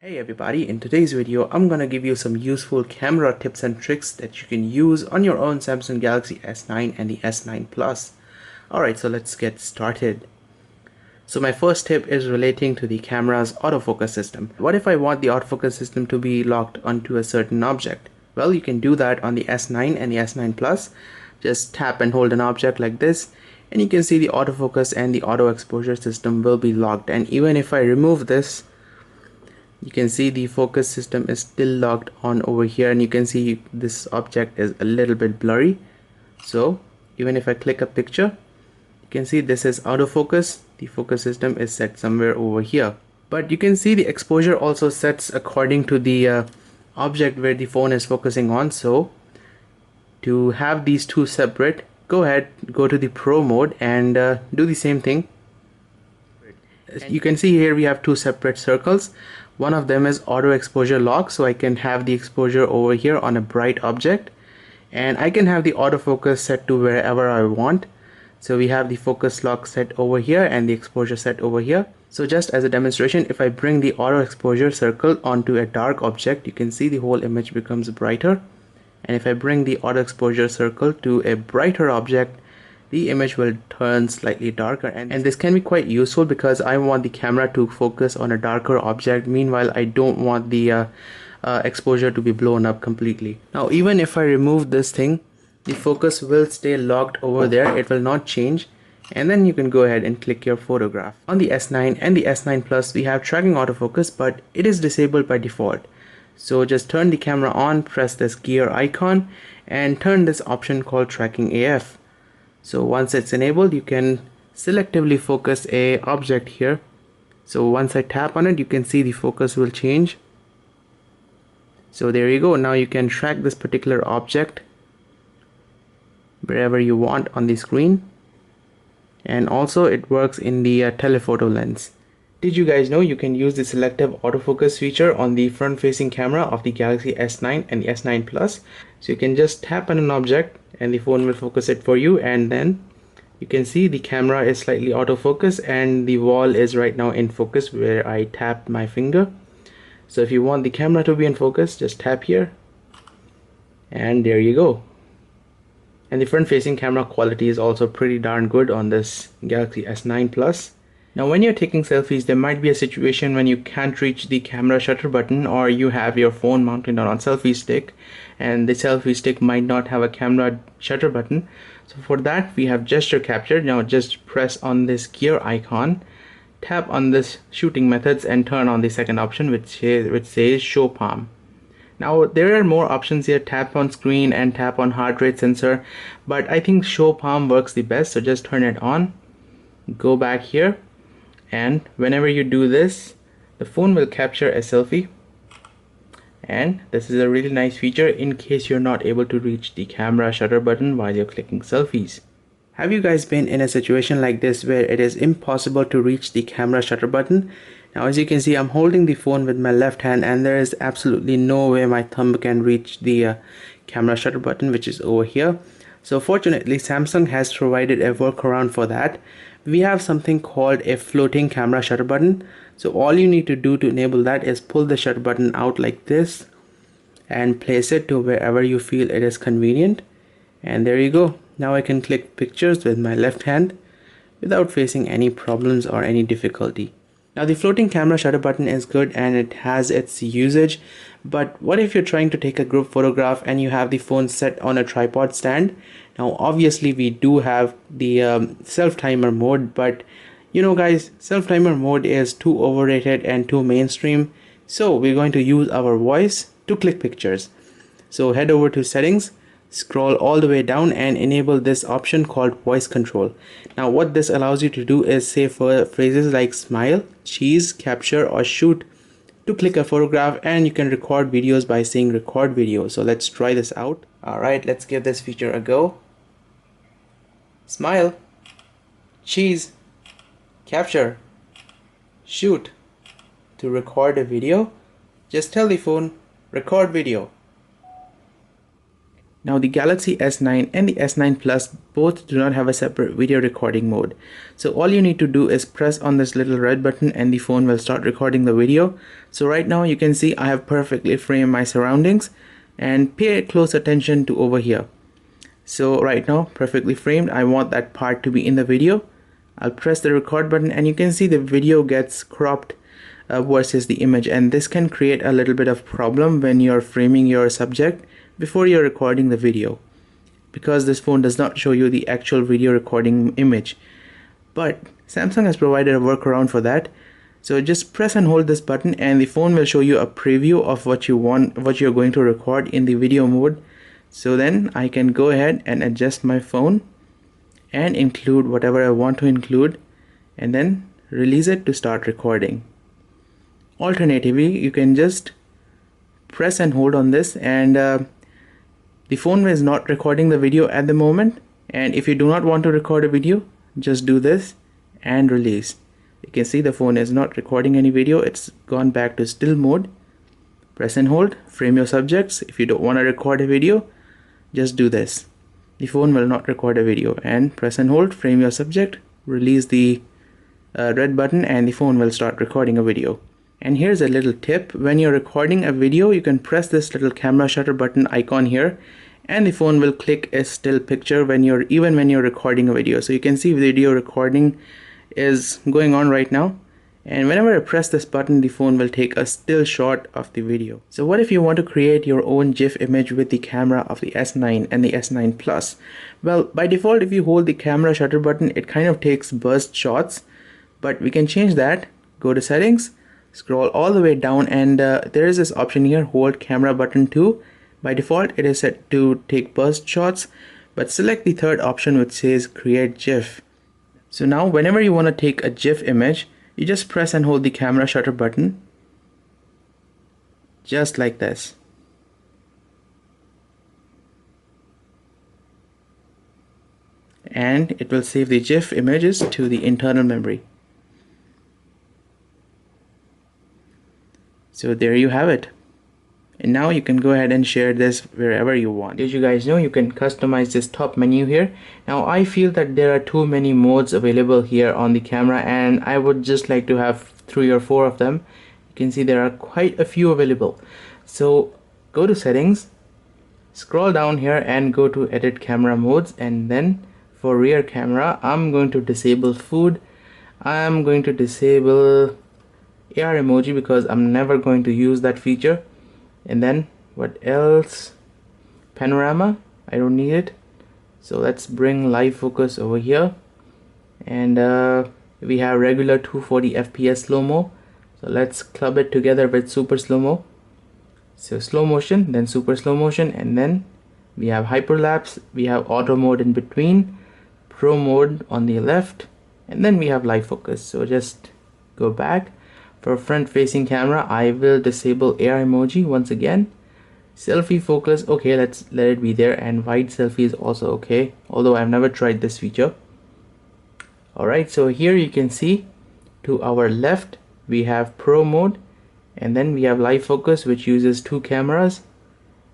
Hey everybody, in today's video I'm gonna give you some useful camera tips and tricks that you can use on your own Samsung Galaxy S9 and the S9 Plus. Alright, so let's get started. So my first tip is relating to the camera's autofocus system. What if I want the autofocus system to be locked onto a certain object? Well, you can do that on the S9 and the S9 Plus. Just tap and hold an object like this and you can see the autofocus and the auto exposure system will be locked, and even if I remove this, you can see the focus system is still locked on over here, and you can see this object is a little bit blurry. So even if I click a picture, you can see this is autofocus. The focus system is set somewhere over here, but you can see the exposure also sets according to the object where the phone is focusing on. So to have these two separate, go ahead, go to the Pro mode and do the same thing. You can see here we have two separate circles. One of them is auto exposure lock, so I can have the exposure over here on a bright object, and I can have the autofocus set to wherever I want. So we have the focus lock set over here and the exposure set over here. So just as a demonstration, if I bring the auto exposure circle onto a dark object, you can see the whole image becomes brighter, and if I bring the auto exposure circle to a brighter object, the image will turn slightly darker, and this can be quite useful because I want the camera to focus on a darker object. Meanwhile, I don't want the exposure to be blown up completely. Now even if I remove this thing, the focus will stay locked over there, it will not change, and then you can go ahead and click your photograph. On the S9 and the S9 Plus we have tracking autofocus, but it is disabled by default. So just turn the camera on, press this gear icon and turn this option called tracking AF. So once it's enabled, you can selectively focus a object here. So once I tap on it, you can see the focus will change. So there you go. Now you can track this particular object wherever you want on the screen, and also it works in the telephoto lens. Did you guys know you can use the selective autofocus feature on the front facing camera of the Galaxy S9 and the S9 Plus? So you can just tap on an object and the phone will focus it for you, and then you can see the camera is slightly autofocus and the wall is right now in focus where I tapped my finger. So if you want the camera to be in focus, just tap here and there you go. And the front facing camera quality is also pretty darn good on this Galaxy S9 Plus. Now when you're taking selfies, there might be a situation when you can't reach the camera shutter button, or you have your phone mounted on a selfie stick and the selfie stick might not have a camera shutter button. So for that we have gesture capture. Now just press on this gear icon, tap on this shooting methods and turn on the second option which says show palm. Now there are more options here, tap on screen and tap on heart rate sensor, but I think show palm works the best. So just turn it on, go back here, and whenever you do this, the phone will capture a selfie. And this is a really nice feature in case you're not able to reach the camera shutter button while you're clicking selfies. Have you guys been in a situation like this where it is impossible to reach the camera shutter button? Now as you can see, I'm holding the phone with my left hand and there is absolutely no way my thumb can reach the camera shutter button, which is over here. So fortunately Samsung has provided a workaround for that. We have something called a floating camera shutter button. So all you need to do to enable that is pull the shutter button out like this and place it to wherever you feel it is convenient, and there you go. Now I can click pictures with my left hand without facing any problems or any difficulty. Now the floating camera shutter button is good and it has its usage, but what if you're trying to take a group photograph and you have the phone set on a tripod stand? Now obviously we do have the self timer mode, but you know guys, self timer mode is too overrated and too mainstream, so we're going to use our voice to click pictures. So head over to settings, scroll all the way down and enable this option called voice control. Now what this allows you to do is say for phrases like smile, cheese, capture or shoot to click a photograph, and you can record videos by saying record video. So let's try this out. Alright, let's give this feature a go. Smile, cheese, capture, shoot. To record a video, just tell the phone record video. Now the Galaxy S9 and the S9 Plus both do not have a separate video recording mode. So all you need to do is press on this little red button and the phone will start recording the video. So right now you can see I have perfectly framed my surroundings, and pay close attention to over here. So right now, perfectly framed, I want that part to be in the video. I'll press the record button and you can see the video gets cropped versus the image, and this can create a little bit of problem when you're framing your subject before you're recording the video, because this phone does not show you the actual video recording image. But Samsung has provided a workaround for that. So just press and hold this button and the phone will show you a preview of what you're going to record in the video mode. So then I can go ahead and adjust my phone and include whatever I want to include, and then release it to start recording. Alternatively, you can just press and hold on this, and the phone is not recording the video at the moment, and if you do not want to record a video, just do this and release. You can see the phone is not recording any video, it's gone back to still mode. Press and hold, frame your subjects. If you don't want to record a video, just do this. The phone will not record a video, and press and hold, frame your subject, release the red button and the phone will start recording a video. And here's a little tip: when you're recording a video, you can press this little camera shutter button icon here and the phone will click a still picture even when you're recording a video. So you can see video recording is going on right now, and whenever I press this button, the phone will take a still shot of the video. So what if you want to create your own GIF image with the camera of the S9 and the S9 Plus? Well, by default, if you hold the camera shutter button, it kind of takes burst shots, but we can change that. Go to settings, scroll all the way down, and there is this option here, hold camera button 2. By default, it is set to take burst shots, but select the third option which says create GIF. So now whenever you want to take a GIF image, you just press and hold the camera shutter button, just like this. And it will save the GIF images to the internal memory. So there you have it. And now you can go ahead and share this wherever you want. Did you guys know you can customize this top menu here? Now I feel that there are too many modes available here on the camera, and I would just like to have 3 or 4 of them. You can see there are quite a few available. So go to settings, scroll down here and go to edit camera modes, and then for rear camera I'm going to disable food. I'm going to disable AR emoji because I'm never going to use that feature. And then what else? Panorama, I don't need it. So let's bring live focus over here, and we have regular 240 fps slow-mo, so let's club it together with super slow-mo. So slow motion, then super slow motion, and then we have hyperlapse, we have auto mode in between, pro mode on the left, and then we have live focus. So just go back. For front facing camera, I will disable AR emoji once again. Selfie focus, okay, let's let it be there, and wide selfie is also okay, although I've never tried this feature. Alright, so here you can see to our left we have pro mode, and then we have live focus which uses 2 cameras,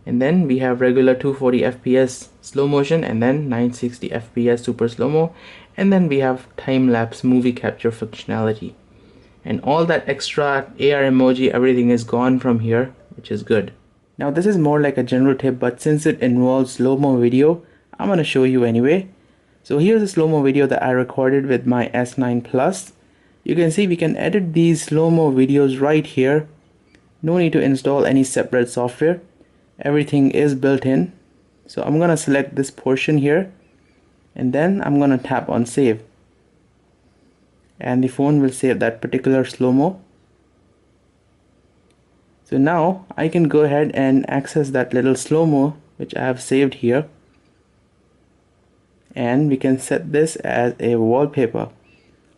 and then we have regular 240 fps slow motion, and then 960 fps super slow-mo, and then we have time-lapse movie capture functionality. And all that extra AR emoji, everything is gone from here, which is good. Now this is more like a general tip, but since it involves slow-mo video, I'm going to show you anyway. So here's a slow-mo video that I recorded with my S9 Plus. You can see we can edit these slow-mo videos right here. No need to install any separate software. Everything is built in. So I'm going to select this portion here, and then I'm going to tap on save. And the phone will save that particular slow-mo. So now I can go ahead and access that little slow-mo which I have saved here, and we can set this as a wallpaper,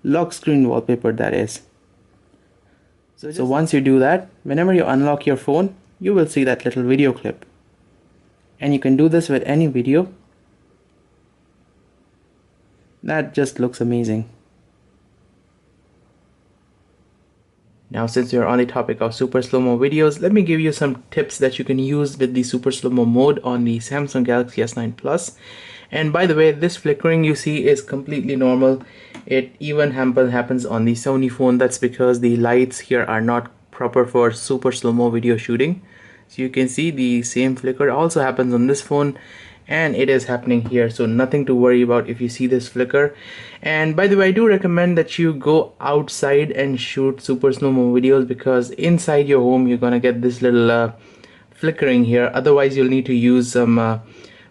lock screen wallpaper that is. So once you do that, whenever you unlock your phone, you will see that little video clip, and you can do this with any video. That just looks amazing. Now, since we're on the topic of super slow-mo videos, let me give you some tips that you can use with the super slow-mo mode on the Samsung Galaxy S9 Plus. And by the way, this flickering you see is completely normal. It even happens on the Sony phone. That's because the lights here are not proper for super slow-mo video shooting. So you can see the same flicker also happens on this phone, and it is happening here, so nothing to worry about if you see this flicker. And by the way, I do recommend that you go outside and shoot super slow-mo videos, because inside your home you're gonna get this little flickering here. Otherwise you'll need to use some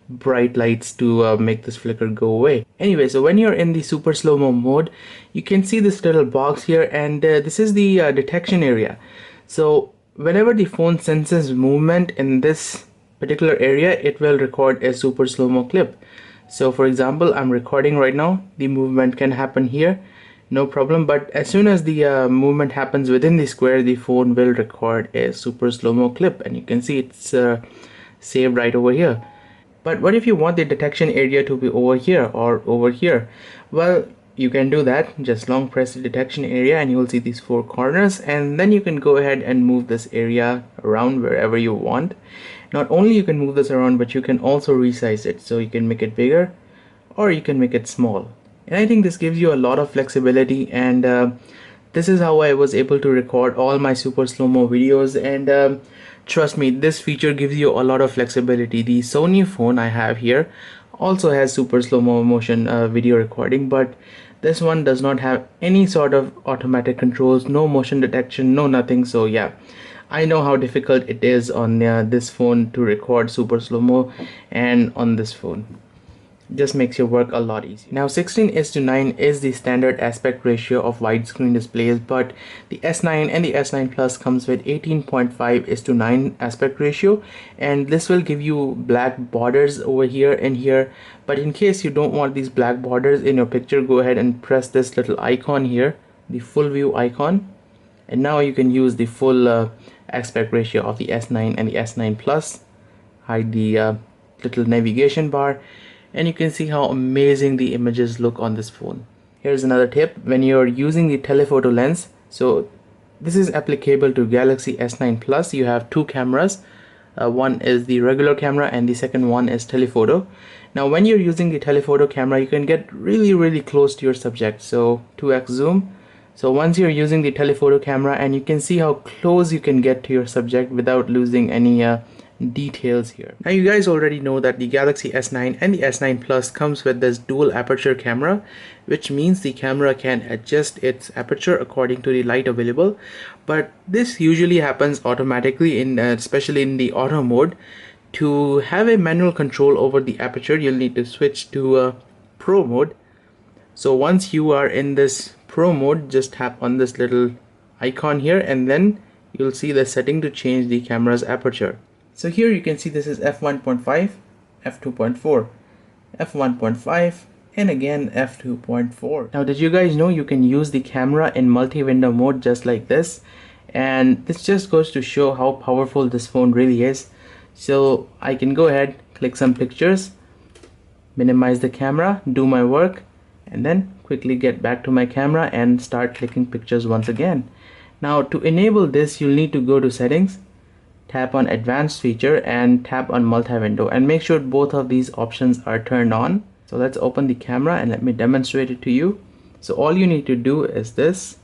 bright lights to make this flicker go away. Anyway, so when you're in the super slow-mo mode, you can see this little box here, and this is the detection area. So whenever the phone senses movement in this particular area, it will record a super slow-mo clip. So for example, I'm recording right now. The movement can happen here, no problem, but as soon as the movement happens within the square, the phone will record a super slow-mo clip, and you can see it's saved right over here. But what if you want the detection area to be over here or over here? Well, you can do that. Just long press the detection area and you will see these four corners, and then you can go ahead and move this area around wherever you want. Not only you can move this around, but you can also resize it, so you can make it bigger or you can make it small. And I think this gives you a lot of flexibility, and this is how I was able to record all my super slow-mo videos. And trust me, this feature gives you a lot of flexibility. The Sony phone I have here also has super slow-mo motion video recording, but this one does not have any sort of automatic controls, no motion detection, no nothing. So yeah, I know how difficult it is on this phone to record super slow-mo, and on this phone just makes your work a lot easier. Now 16:9 is the standard aspect ratio of widescreen displays, but the S9 and the S9 Plus comes with 18.5:9 aspect ratio, and this will give you black borders over here and here. But in case you don't want these black borders in your picture, go ahead and press this little icon here, the full view icon, and now you can use the full aspect ratio of the S9 and the S9 Plus. Hide the little navigation bar, and you can see how amazing the images look on this phone. Here's another tip: when you're using the telephoto lens, so this is applicable to Galaxy S9 Plus, you have two cameras. One is the regular camera and the second one is telephoto. Now when you're using the telephoto camera, you can get really close to your subject, so 2x zoom. So once you're using the telephoto camera, and you can see how close you can get to your subject without losing any details here. Now you guys already know that the Galaxy S9 and the S9 Plus comes with this dual aperture camera, which means the camera can adjust its aperture according to the light available. But this usually happens automatically in especially in the auto mode. To have a manual control over the aperture, you'll need to switch to Pro mode. So once you are in this Pro mode, just tap on this little icon here, and then you'll see the setting to change the camera's aperture. So here you can see this is f1.5, f2.4, f1.5, and again f2.4. Now did you guys know you can use the camera in multi-window mode just like this? And this just goes to show how powerful this phone really is. So I can go ahead, click some pictures, minimize the camera, do my work, and then quickly get back to my camera and start clicking pictures once again. Now to enable this, you'll need to go to settings, tap on advanced feature, and tap on multi-window, and make sure both of these options are turned on. So let's open the camera and let me demonstrate it to you. So all you need to do is this,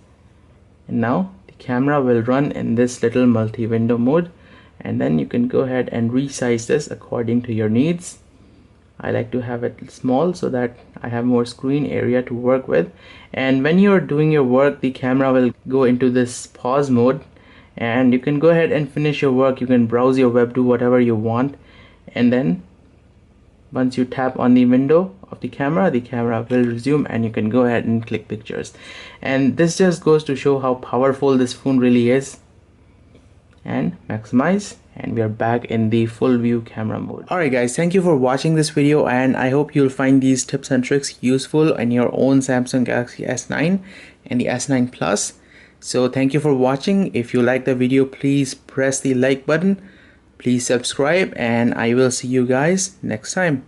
and now the camera will run in this little multi-window mode, and then you can go ahead and resize this according to your needs. I like to have it small so that I have more screen area to work with. And when you're doing your work, the camera will go into this pause mode, and you can go ahead and finish your work. You can browse your web, do whatever you want, and then once you tap on the window of the camera will resume, and you can go ahead and click pictures. And this just goes to show how powerful this phone really is. And maximize, and we are back in the full view camera mode. Alright guys, thank you for watching this video, and I hope you'll find these tips and tricks useful in your own Samsung Galaxy S9 and the S9 Plus. So thank you for watching. If you like the video, please press the like button, please subscribe, and I will see you guys next time.